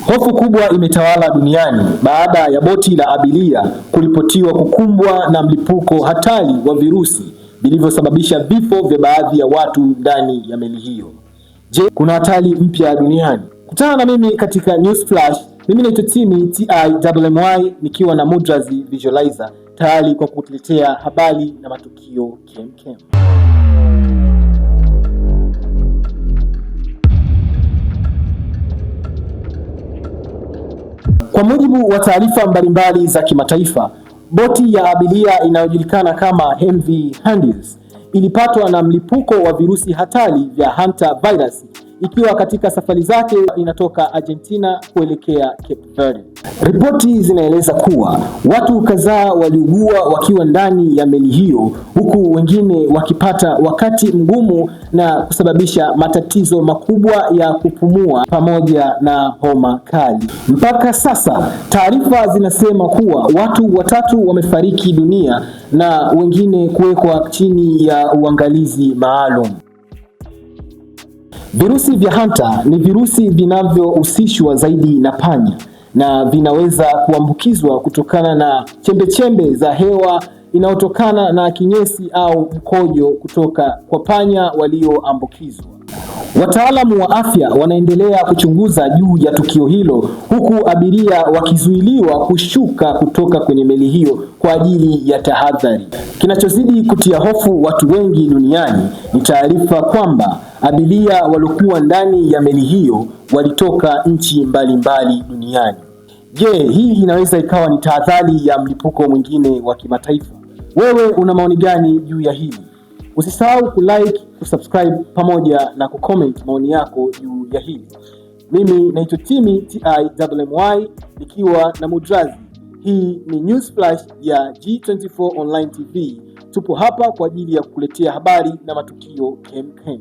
Hofu kubwa imetawala duniani baada ya boti la abiria kuripotiwa kukumbwa na mlipuko hatari wa virusi vilivyosababisha vifo vya baadhi ya watu ndani ya meli hiyo. Je, kuna hatari mpya duniani? Kutana na mimi katika News Flash. Mimi naitwa Timi TIMMY nikiwa na Mudrazi Visualizer tayari kwa kukuletea habari na matukio kemkem. Kwa mujibu wa taarifa mbalimbali za kimataifa, boti ya abiria inayojulikana kama MV Handys ilipatwa na mlipuko wa virusi hatari vya hantavirus ikiwa katika safari zake inatoka Argentina kuelekea Cape Verde. Ripoti zinaeleza kuwa watu kadhaa waliugua wakiwa ndani ya meli hiyo, huku wengine wakipata wakati mgumu na kusababisha matatizo makubwa ya kupumua pamoja na homa kali. Mpaka sasa taarifa zinasema kuwa watu 3 wamefariki dunia na wengine kuwekwa chini ya uangalizi maalum. Virusi vya hanta ni virusi vinavyohusishwa zaidi na panya na vinaweza kuambukizwa kutokana na chembechembe za hewa inayotokana na kinyesi au mkojo kutoka kwa panya walioambukizwa. Wataalamu wa afya wanaendelea kuchunguza juu ya tukio hilo, huku abiria wakizuiliwa kushuka kutoka kwenye meli hiyo kwa ajili ya tahadhari. Kinachozidi kutia hofu watu wengi duniani ni taarifa kwamba abiria waliokuwa ndani ya meli hiyo walitoka nchi mbalimbali duniani. Je, hii inaweza ikawa ni tahadhari ya mlipuko mwingine wa kimataifa? Wewe una maoni gani juu ya hili? Usisahau kulike, kusubscribe pamoja na kucomment maoni yako juu ya hili. Mimi naitwa Timi TIMMY nikiwa na Mudrazi. Hii ni News Flash ya G24 Online TV. Tupo hapa kwa ajili ya kukuletea habari na matukio kemkem.